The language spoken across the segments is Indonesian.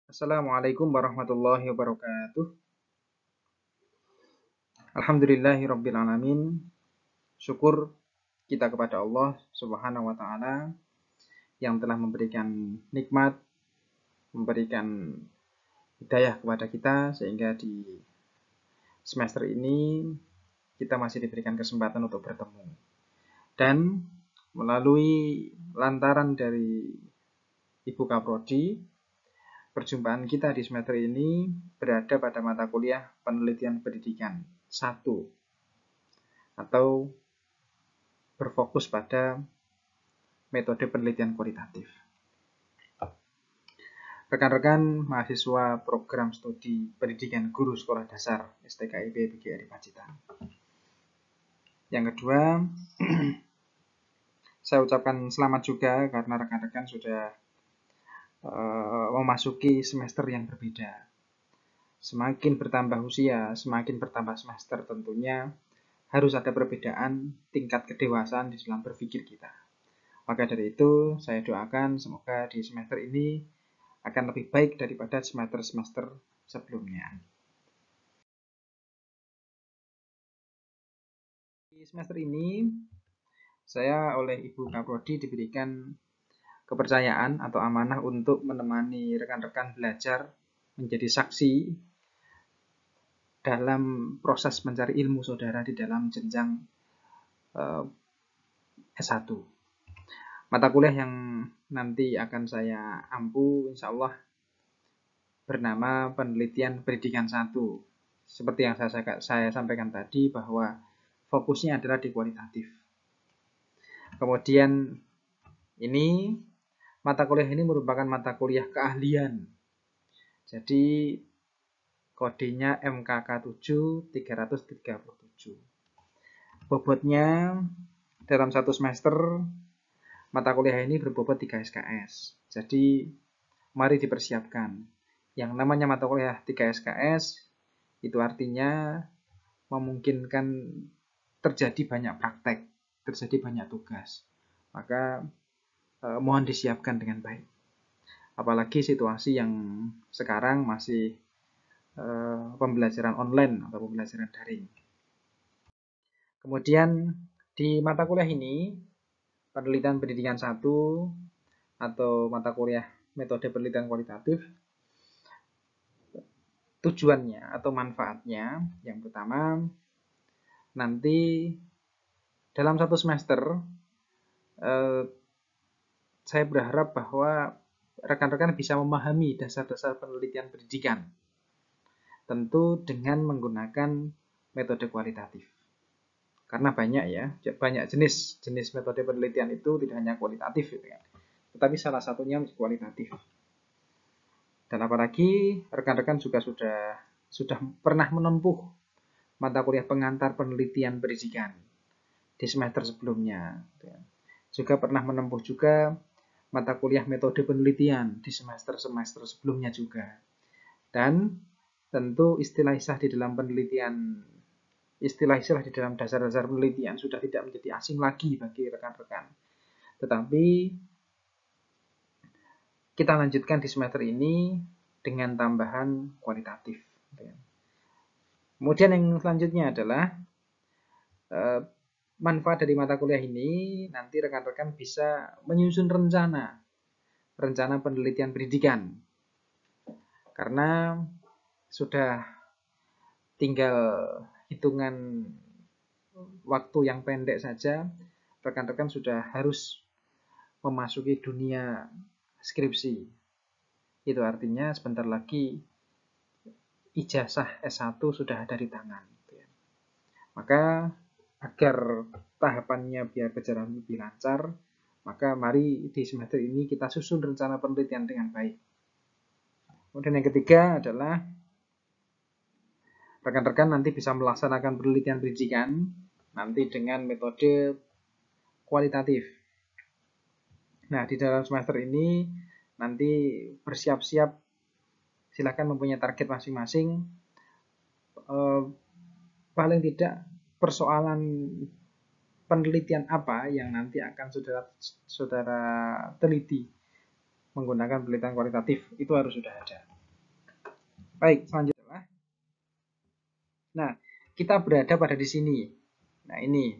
Assalamualaikum warahmatullahi wabarakatuh. Alhamdulillahirrabbilalamin. Syukur kita kepada Allah Subhanahu wa Ta'ala yang telah memberikan nikmat, memberikan hidayah kepada kita, sehingga di semester ini kita masih diberikan kesempatan untuk bertemu. Dan melalui lantaran dari Ibu Kaprodi, perjumpaan kita di semester ini berada pada mata kuliah penelitian pendidikan 1 atau berfokus pada metode penelitian kualitatif. Rekan-rekan mahasiswa program studi pendidikan guru sekolah dasar STKIP PGRI Pacitan. Yang kedua, saya ucapkan selamat juga karena rekan-rekan sudah memasuki semester yang berbeda. Semakin bertambah usia, semakin bertambah semester, tentunya harus ada perbedaan tingkat kedewasaan di dalam berpikir kita. Maka dari itu, saya doakan semoga di semester ini akan lebih baik daripada semester-semester sebelumnya. Di semester ini, saya oleh Ibu Kaprodi diberikan kepercayaan atau amanah untuk menemani rekan-rekan belajar menjadi saksi dalam proses mencari ilmu saudara di dalam jenjang S1. Mata kuliah yang nanti akan saya ampu insya Allah bernama penelitian pendidikan 1. Seperti yang saya sampaikan tadi bahwa fokusnya adalah di kualitatif. Kemudian ini mata kuliah ini merupakan mata kuliah keahlian. Jadi kodenya MKK 7 337. Bobotnya dalam satu semester mata kuliah ini berbobot 3 SKS. Jadi mari dipersiapkan. Yang namanya mata kuliah 3 SKS itu artinya memungkinkan terjadi banyak praktek, terjadi banyak tugas. Maka mohon disiapkan dengan baik. Apalagi situasi yang sekarang masih pembelajaran online atau pembelajaran daring. Kemudian di mata kuliah ini, penelitian pendidikan 1 atau mata kuliah metode penelitian kualitatif, tujuannya atau manfaatnya yang pertama, nanti dalam satu semester saya berharap bahwa rekan-rekan bisa memahami dasar-dasar penelitian pendidikan, tentu dengan menggunakan metode kualitatif. Karena banyak jenis metode penelitian itu tidak hanya kualitatif gitu kan. Tetapi salah satunya kualitatif. Dan apalagi rekan-rekan juga sudah pernah menempuh mata kuliah pengantar penelitian pendidikan di semester sebelumnya. Juga pernah menempuh juga mata kuliah metode penelitian di semester-semester sebelumnya juga. Dan tentu istilah-istilah di dalam penelitian, istilah-istilah di dalam dasar-dasar penelitian sudah tidak menjadi asing lagi bagi rekan-rekan. Tetapi kita lanjutkan di semester ini dengan tambahan kualitatif. Kemudian yang selanjutnya adalah manfaat dari mata kuliah ini, nanti rekan-rekan bisa menyusun rencana penelitian pendidikan. Karena sudah tinggal hitungan waktu yang pendek saja, rekan-rekan sudah harus memasuki dunia skripsi. Itu artinya sebentar lagi ijazah S1 sudah ada di tangan. Maka agar tahapannya biar berjalan lebih lancar, maka mari di semester ini kita susun rencana penelitian dengan baik. Kemudian yang ketiga adalah rekan-rekan nanti bisa melaksanakan penelitian pendidikan nanti dengan metode kualitatif. Nah, di dalam semester ini nanti bersiap-siap, silakan mempunyai target masing-masing. Paling tidak persoalan penelitian apa yang nanti akan saudara teliti menggunakan penelitian kualitatif, itu harus sudah ada. Baik, selanjutnya. Nah, kita berada pada di sini. Nah, ini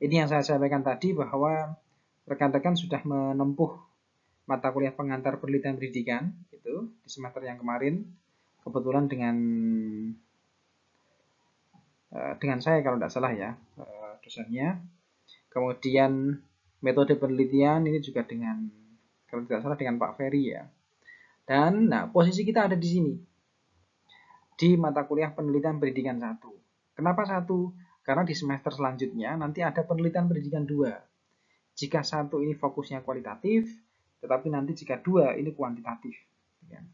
yang saya sampaikan tadi bahwa rekan-rekan sudah menempuh mata kuliah pengantar penelitian pendidikan itu di semester yang kemarin. Kebetulan dengan saya kalau tidak salah ya dosennya. Kemudian metode penelitian ini juga dengan kalau tidak salah dengan Pak Ferry ya. Dan nah posisi kita ada di sini di mata kuliah penelitian pendidikan 1. Kenapa 1? Karena di semester selanjutnya nanti ada penelitian pendidikan 2. Jika 1 ini fokusnya kualitatif, tetapi nanti jika 2 ini kuantitatif.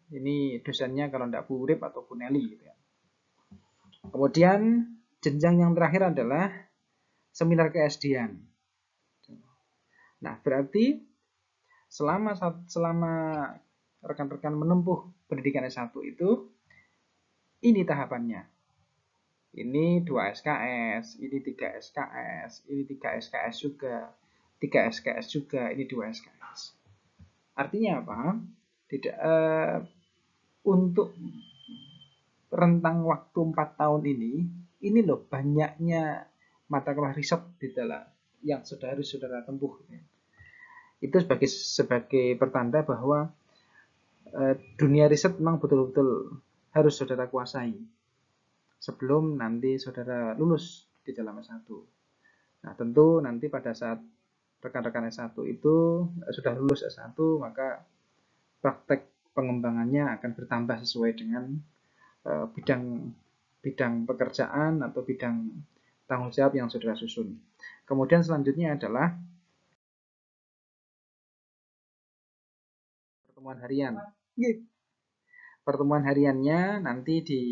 Ini dosennya kalau tidak Bu Urip atau Bu Nelly. Kemudian jenjang yang terakhir adalah seminar ke-SD-an. Nah, berarti selama rekan-rekan menempuh pendidikan S1 itu, ini tahapannya. Ini 2 SKS, ini 3 SKS, ini 3 SKS juga, 3 SKS juga, ini 2 SKS. Artinya apa? Untuk rentang waktu 4 tahun ini loh banyaknya mata kuliah riset di dalam yang harus saudara tempuh. Itu sebagai pertanda bahwa dunia riset memang betul-betul harus saudara kuasai sebelum nanti saudara lulus di dalam S1. Nah, tentu nanti pada saat rekan-rekan S1 itu sudah lulus S1, maka praktek pengembangannya akan bertambah sesuai dengan bidang pekerjaan atau bidang tanggung jawab yang saudara susun. Kemudian selanjutnya adalah pertemuan harian. Pertemuan hariannya nanti di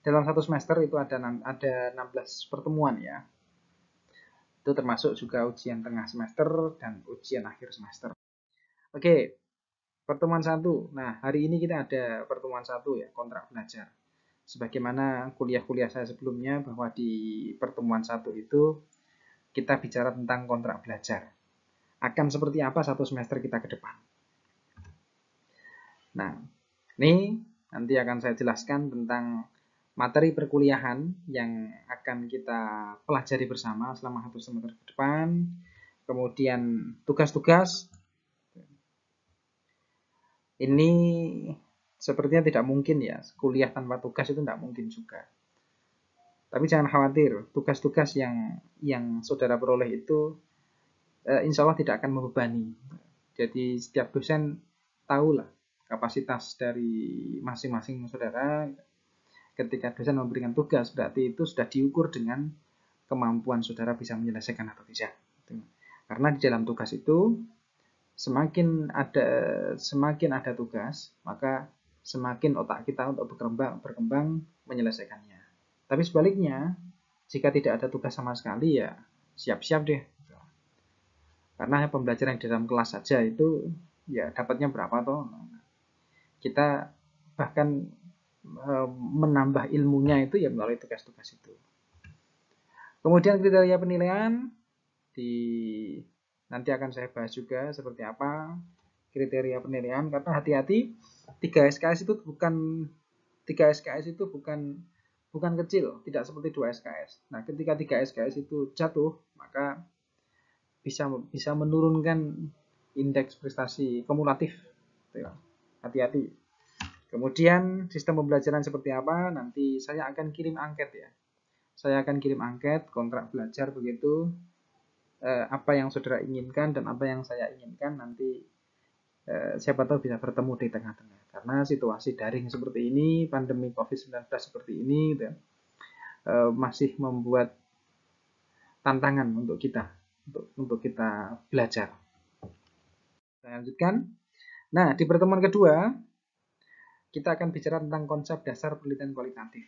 dalam satu semester itu ada 16 pertemuan ya. Itu termasuk juga ujian tengah semester dan ujian akhir semester. Oke, pertemuan 1. Nah, hari ini kita ada pertemuan 1 ya, kontrak belajar. Sebagaimana kuliah-kuliah saya sebelumnya bahwa di pertemuan 1 itu kita bicara tentang kontrak belajar. Akan seperti apa satu semester kita ke depan. Nah, ini nanti akan saya jelaskan tentang materi perkuliahan yang akan kita pelajari bersama selama satu semester ke depan. Kemudian tugas-tugas. Ini sepertinya tidak mungkin ya, kuliah tanpa tugas itu tidak mungkin juga. Tapi jangan khawatir, tugas-tugas yang saudara peroleh itu insya Allah tidak akan membebani. Jadi setiap dosen tahulah kapasitas dari masing-masing saudara. Ketika dosen memberikan tugas, berarti itu sudah diukur dengan kemampuan saudara bisa menyelesaikan atau tidak. Karena di dalam tugas itu semakin ada tugas, maka semakin otak kita untuk berkembang menyelesaikannya. Tapi sebaliknya, jika tidak ada tugas sama sekali ya siap-siap deh. Karena pembelajaran di dalam kelas saja itu ya dapatnya berapa toh. Kita bahkan menambah ilmunya itu ya melalui tugas-tugas itu. Kemudian kriteria penilaian nanti akan saya bahas juga seperti apa kriteria penilaian, karena hati-hati 3 SKS itu bukan kecil, tidak seperti 2 SKS. Nah, ketika 3 SKS itu jatuh, maka bisa menurunkan indeks prestasi kumulatif. Hati-hati. Kemudian sistem pembelajaran seperti apa? Nanti saya akan kirim angket ya. Saya akan kirim angket kontrak belajar begitu. Apa yang saudara inginkan dan apa yang saya inginkan nanti siapa tahu bisa bertemu di tengah-tengah. Karena situasi daring seperti ini, pandemi COVID-19 seperti ini, gitu, masih membuat tantangan untuk kita belajar. Saya lanjutkan. Nah, di pertemuan kedua kita akan bicara tentang konsep dasar penelitian kualitatif.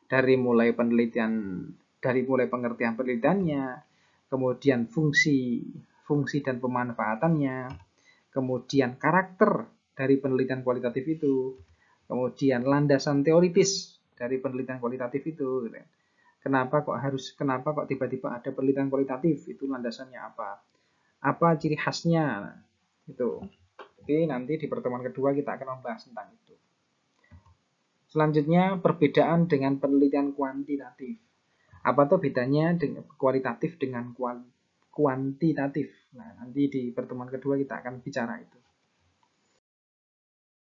Dari mulai pengertian penelitiannya, kemudian fungsi dan pemanfaatannya, kemudian karakter dari penelitian kualitatif itu, kemudian landasan teoritis dari penelitian kualitatif itu. Kenapa kok tiba-tiba ada penelitian kualitatif? Itu landasannya apa? Apa ciri khasnya? Itu. Jadi nanti di pertemuan kedua kita akan membahas tentang itu. Selanjutnya, perbedaan dengan penelitian kuantitatif. Apa tuh bedanya dengan kualitatif dengan kuantitatif? Nah, nanti di pertemuan kedua kita akan bicara itu.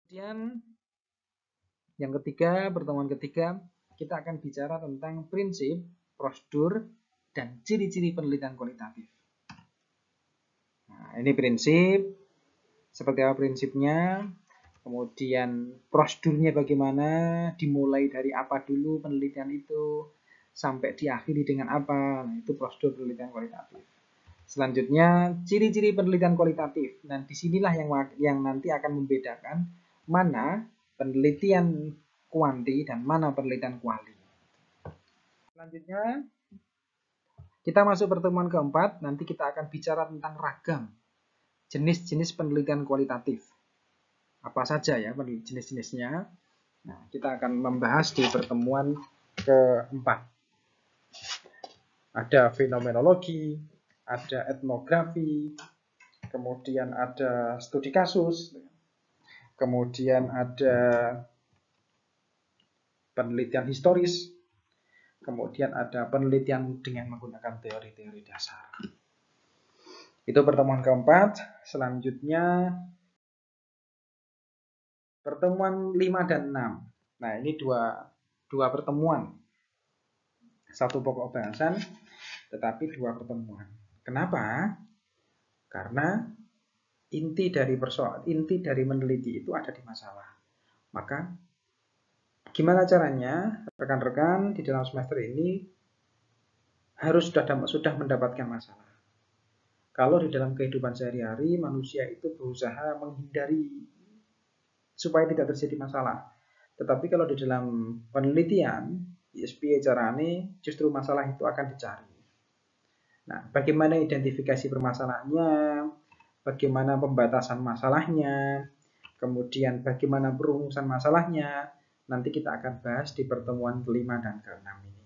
Kemudian yang ketiga, pertemuan ketiga, kita akan bicara tentang prinsip, prosedur, dan ciri-ciri penelitian kualitatif. Nah, ini prinsip, seperti apa prinsipnya, kemudian prosedurnya bagaimana, dimulai dari apa dulu penelitian itu, sampai diakhiri dengan apa. Nah, itu prosedur penelitian kualitatif. Selanjutnya, ciri-ciri penelitian kualitatif. Dan disinilah yang nanti akan membedakan mana penelitian kuanti dan mana penelitian kuali. Selanjutnya, kita masuk pertemuan keempat. Nanti kita akan bicara tentang ragam jenis-jenis penelitian kualitatif. Apa saja ya jenis-jenisnya. Nah, kita akan membahas di pertemuan keempat. Ada fenomenologi, ada etnografi, kemudian ada studi kasus, kemudian ada penelitian historis, kemudian ada penelitian dengan menggunakan teori-teori dasar. Itu pertemuan keempat. Selanjutnya pertemuan 5 dan 6. Nah, ini dua pertemuan. Satu pokok bahasan, tetapi dua pertemuan. Kenapa? Karena inti dari meneliti itu ada di masalah. Maka gimana caranya rekan-rekan di dalam semester ini harus sudah mendapatkan masalah. Kalau di dalam kehidupan sehari-hari manusia itu berusaha menghindari supaya tidak terjadi masalah. Tetapi kalau di dalam penelitian, ISP carane justru masalah itu akan dicari. Nah, bagaimana identifikasi permasalahannya, bagaimana pembatasan masalahnya, kemudian bagaimana perumusan masalahnya, nanti kita akan bahas di pertemuan kelima dan keenam ini.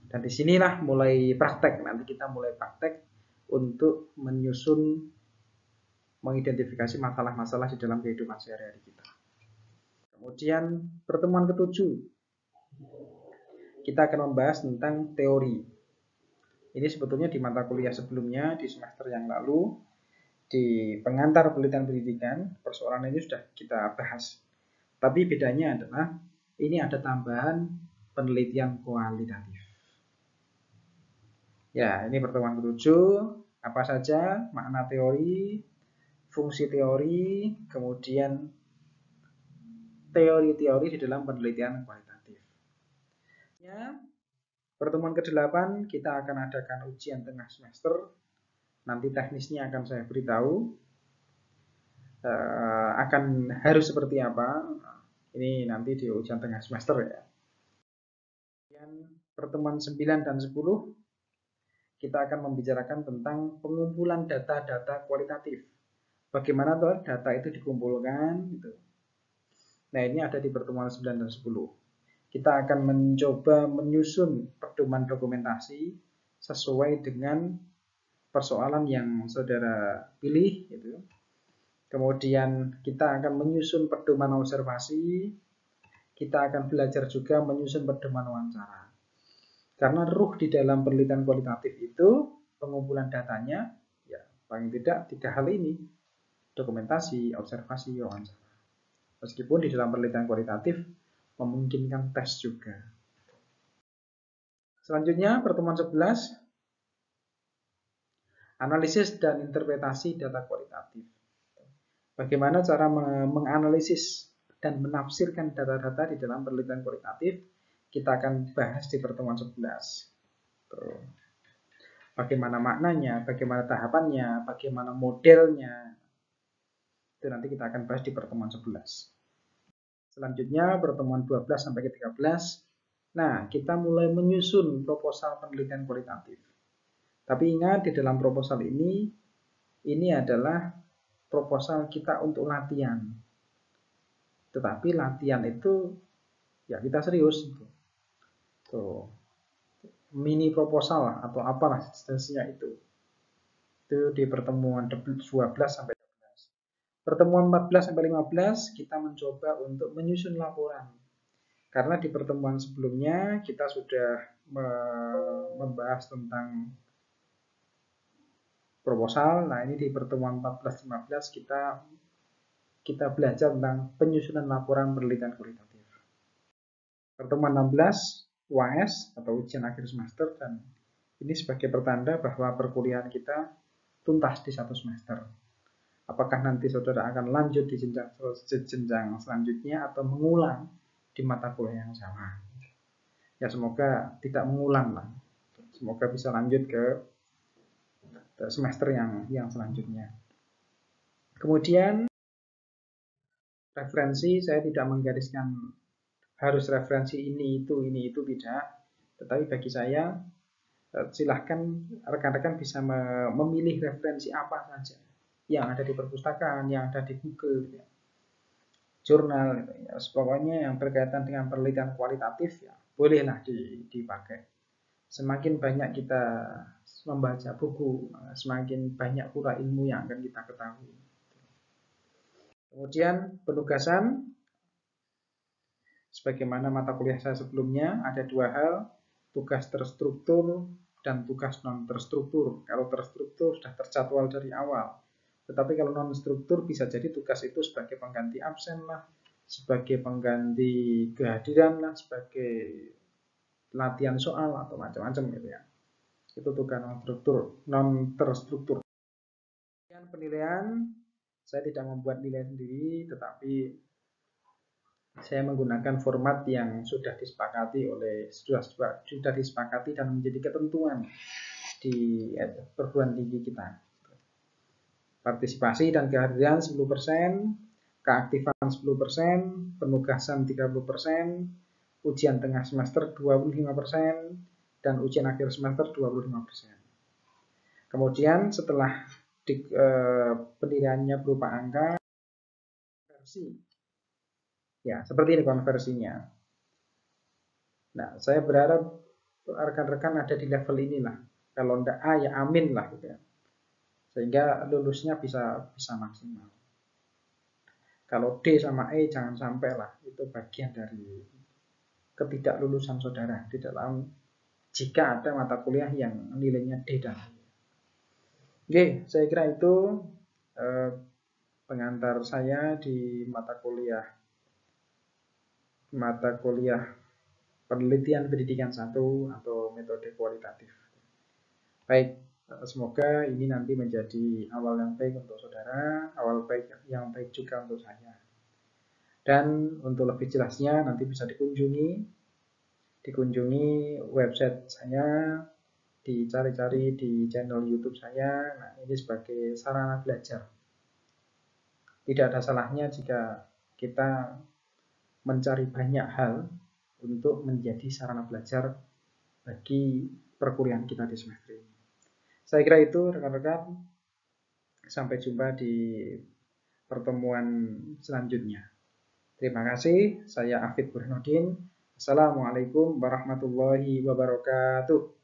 Dan disinilah mulai praktek, nanti kita mulai praktek untuk mengidentifikasi masalah-masalah di dalam kehidupan sehari-hari kita. Kemudian pertemuan ketujuh, kita akan membahas tentang teori. Ini sebetulnya di mata kuliah sebelumnya, di semester yang lalu, di pengantar penelitian pendidikan, persoalan ini sudah kita bahas. Tapi bedanya adalah, ini ada tambahan penelitian kualitatif. Ya, ini pertemuan ketujuh, apa saja makna teori, fungsi teori, kemudian teori-teori di dalam penelitian kualitatif. Ya, pertemuan ke-8 kita akan adakan ujian tengah semester. Nanti teknisnya akan saya beritahu. Akan harus seperti apa. Ini nanti di ujian tengah semester ya. Kemudian pertemuan 9 dan 10 kita akan membicarakan tentang pengumpulan data-data kualitatif. Bagaimana tuh data itu dikumpulkan gitu. Nah, ini ada di pertemuan 9 dan 10. Kita akan mencoba menyusun pedoman dokumentasi sesuai dengan persoalan yang saudara pilih gitu. Kemudian kita akan menyusun pedoman observasi, kita akan belajar juga menyusun pedoman wawancara. Karena ruh di dalam penelitian kualitatif itu pengumpulan datanya ya paling tidak 3 hal ini, dokumentasi, observasi, wawancara. Meskipun di dalam penelitian kualitatif memungkinkan tes juga. Selanjutnya pertemuan 11, analisis dan interpretasi data kualitatif. Bagaimana cara menganalisis dan menafsirkan data-data di dalam penelitian kualitatif, kita akan bahas di pertemuan 11. Bagaimana maknanya, bagaimana tahapannya, bagaimana modelnya, itu nanti kita akan bahas di pertemuan 11. Selanjutnya pertemuan 12 sampai ke 13. Nah, kita mulai menyusun proposal penelitian kualitatif. Tapi ingat di dalam proposal ini adalah proposal kita untuk latihan. Tetapi latihan itu ya kita serius. Tuh. Mini proposal atau apalah jenisnya itu. Itu di pertemuan 12 sampai 13. Pertemuan 14-15 kita mencoba untuk menyusun laporan. Karena di pertemuan sebelumnya kita sudah membahas tentang proposal. Nah, ini di pertemuan 14-15 kita belajar tentang penyusunan laporan penelitian kualitatif. Pertemuan 16 UAS atau ujian akhir semester, dan ini sebagai pertanda bahwa perkuliahan kita tuntas di satu semester. Apakah nanti saudara akan lanjut di jenjang selanjutnya atau mengulang di mata kuliah yang sama. Ya semoga tidak mengulang lah. Semoga bisa lanjut ke semester yang selanjutnya. Kemudian referensi, saya tidak menggariskan harus referensi ini itu tidak. Tetapi bagi saya silahkan rekan-rekan bisa memilih referensi apa saja yang ada di perpustakaan, yang ada di Google, ya, jurnal, ya, pokoknya yang berkaitan dengan penelitian kualitatif ya bolehlah dipakai. Semakin banyak kita membaca buku, semakin banyak pula ilmu yang akan kita ketahui. Kemudian penugasan, sebagaimana mata kuliah saya sebelumnya, ada dua hal, tugas terstruktur dan tugas non terstruktur. Kalau terstruktur sudah terjadwal dari awal. Tetapi kalau non struktur bisa jadi tugas itu sebagai pengganti absen lah, sebagai pengganti kehadiran lah, sebagai latihan soal atau macam-macam gitu ya. Itu tugas non terstruktur. Kemudian penilaian, saya tidak membuat nilai sendiri, tetapi saya menggunakan format yang sudah disepakati sudah disepakati dan menjadi ketentuan di perguruan tinggi kita. Partisipasi dan kehadiran 10%, keaktifan 10%, penugasan 30%, ujian tengah semester 25%, dan ujian akhir semester 25%. Kemudian setelah penilaiannya berupa angka, konversi. Ya, seperti ini konversinya. Nah, saya berharap rekan-rekan ada di level inilah. Kalau enggak A ya amin lah gitu ya. Sehingga lulusnya bisa maksimal. Kalau D sama E jangan sampai lah, itu bagian dari ketidaklulusan saudara di dalam jika ada mata kuliah yang nilainya D dan E. Oke, saya kira itu pengantar saya di mata kuliah penelitian pendidikan 1 atau metode kualitatif. Baik, semoga ini nanti menjadi awal yang baik untuk saudara, awal baik yang baik juga untuk saya. Dan untuk lebih jelasnya nanti bisa dikunjungi website saya, dicari-cari di channel YouTube saya. Nah, ini sebagai sarana belajar. Tidak ada salahnya jika kita mencari banyak hal untuk menjadi sarana belajar bagi perkuliahan kita di semester ini. Saya kira itu rekan-rekan. Sampai jumpa di pertemuan selanjutnya. Terima kasih. Saya Afid Burhanuddin. Assalamualaikum warahmatullahi wabarakatuh.